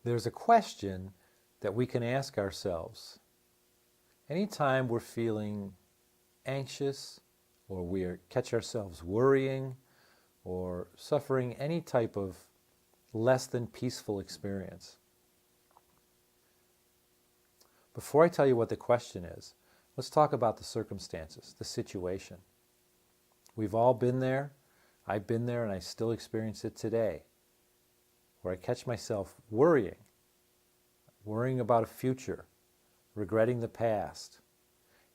There's a question that we can ask ourselves anytime we're feeling anxious or we catch ourselves worrying or suffering any type of less than peaceful experience. Before I tell you what the question is, let's talk about the circumstances, the situation. We've all been there. I've been there and I still experience it today, where I catch myself worrying about a future, regretting the past,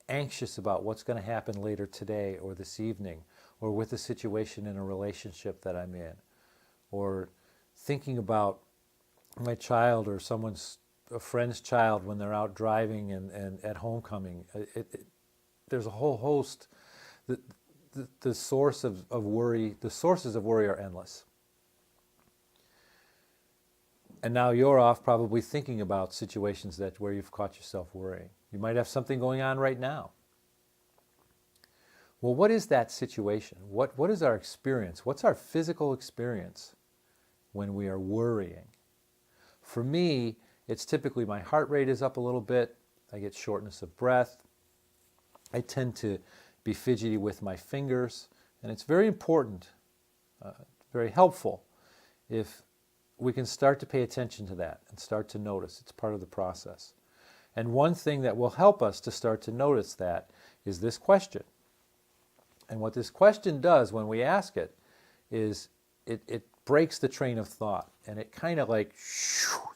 anxious about what's going to happen later today or this evening, or with a situation in a relationship that I'm in, or thinking about my child or a friend's child when they're out driving and at homecoming. There's a whole host. The source of worry, the sources of worry are endless. And now you're off probably thinking about situations where you've caught yourself worrying. You might have something going on right now. Well, what is that situation? What is our experience? What's our physical experience when we are worrying? For me, it's typically my heart rate is up a little bit. I get shortness of breath. I tend to be fidgety with my fingers. And it's very important, very helpful if we can start to pay attention to that and start to notice. It's part of the process. And one thing that will help us to start to notice that is this question. And what this question does when we ask it is it breaks the train of thought, and it kind of like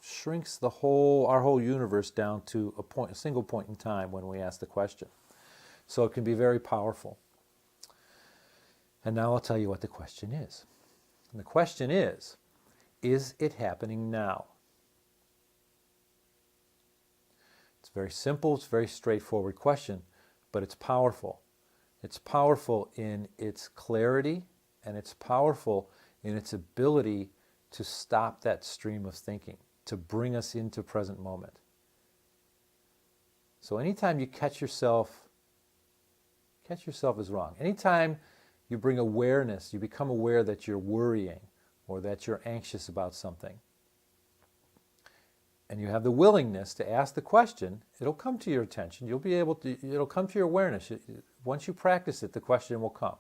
shrinks our whole universe down to a single point in time when we ask the question. So it can be very powerful. And now I'll tell you what the question is. And the question is it happening now? It's very simple, it's a very straightforward question, but it's powerful. It's powerful in its clarity, and it's powerful in its ability to stop that stream of thinking, to bring us into present moment. So anytime you catch yourself is wrong. Anytime you bring awareness, you become aware that you're worrying or that you're anxious about something, and you have the willingness to ask the question, it'll come to your attention. It'll come to your awareness. Once you practice it, the question will come.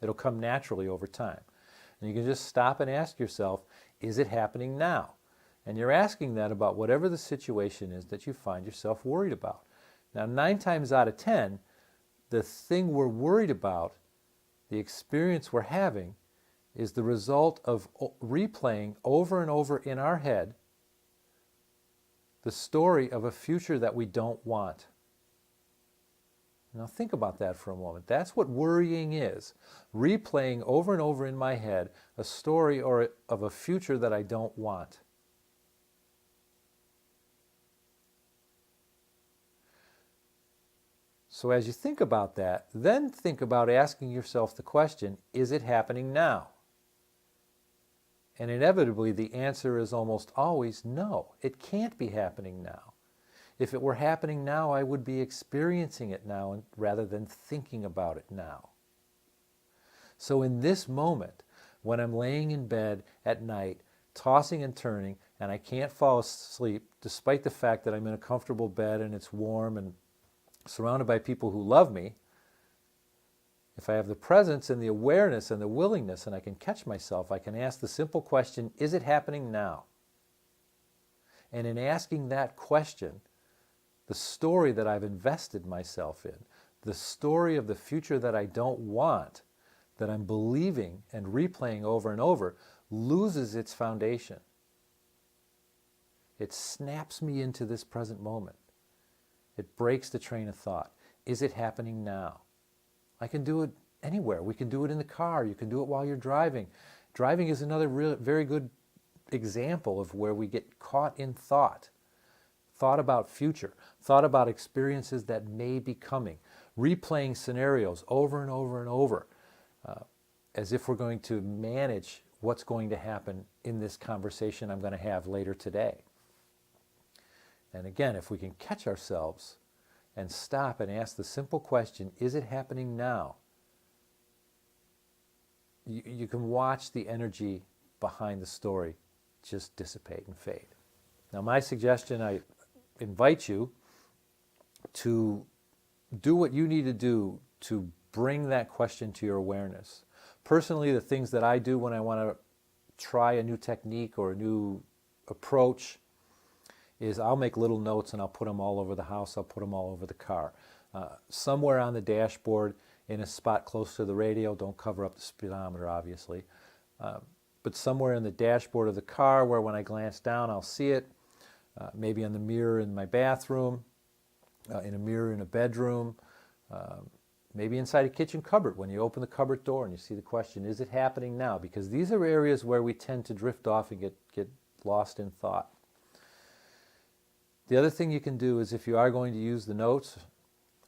It'll come naturally over time. And you can just stop and ask yourself, is it happening now? And you're asking that about whatever the situation is that you find yourself worried about. Now, 9 times out of 10, the thing we're worried about, the experience we're having, is the result of replaying over and over in our head the story of a future that we don't want. Now think about that for a moment. That's what worrying is. Replaying over and over in my head a story of a future that I don't want. So as you think about that, then think about asking yourself the question, is it happening now? And inevitably, the answer is almost always no. It can't be happening now. If it were happening now, I would be experiencing it now rather than thinking about it now. So in this moment, when I'm laying in bed at night, tossing and turning, and I can't fall asleep, despite the fact that I'm in a comfortable bed and it's warm and surrounded by people who love me, if I have the presence and the awareness and the willingness and I can catch myself, I can ask the simple question, is it happening now? And in asking that question, the story that I've invested myself in, the story of the future that I don't want, that I'm believing and replaying over and over, loses its foundation. It snaps me into this present moment. It breaks the train of thought. Is it happening now? I can do it anywhere. We can do it in the car. You can do it while you're driving. Driving is another very good example of where we get caught in thought. Thought about future. Thought about experiences that may be coming. Replaying scenarios over and over and over as if we're going to manage what's going to happen in this conversation I'm going to have later today. And again, if we can catch ourselves and stop and ask the simple question, is it happening now? You can watch the energy behind the story just dissipate and fade. Now, my suggestion, I invite you to do what you need to do to bring that question to your awareness. Personally, the things that I do when I want to try a new technique or a new approach is I'll make little notes and I'll put them all over the house. I'll put them all over the car. Somewhere on the dashboard in a spot close to the radio. Don't cover up the speedometer, obviously. But somewhere in the dashboard of the car where when I glance down I'll see it. Maybe on the mirror in my bathroom, in a mirror in a bedroom, maybe inside a kitchen cupboard when you open the cupboard door and you see the question, is it happening now? Because these are areas where we tend to drift off and get lost in thought. The other thing you can do is if you are going to use the notes,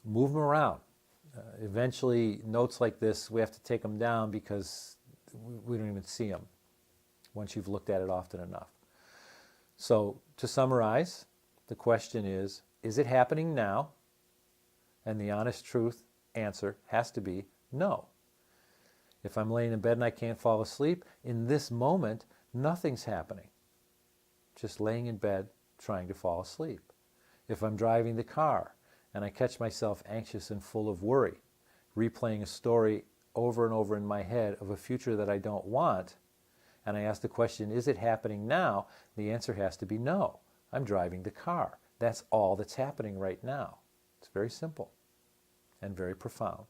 move them around. Eventually, notes like this, we have to take them down because we don't even see them once you've looked at it often enough. So to summarize, the question is it happening now? And the honest truth answer has to be no. If I'm laying in bed and I can't fall asleep, in this moment, nothing's happening. Just laying in bed trying to fall asleep. If I'm driving the car and I catch myself anxious and full of worry, replaying a story over and over in my head of a future that I don't want, and I ask the question, is it happening now? The answer has to be no. I'm driving the car. That's all that's happening right now. It's very simple and very profound.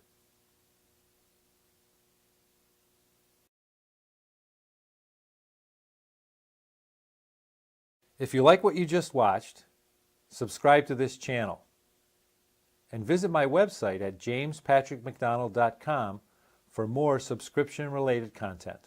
If you like what you just watched, subscribe to this channel and visit my website at james-patrick-mcdonald.com for more subscription-related content.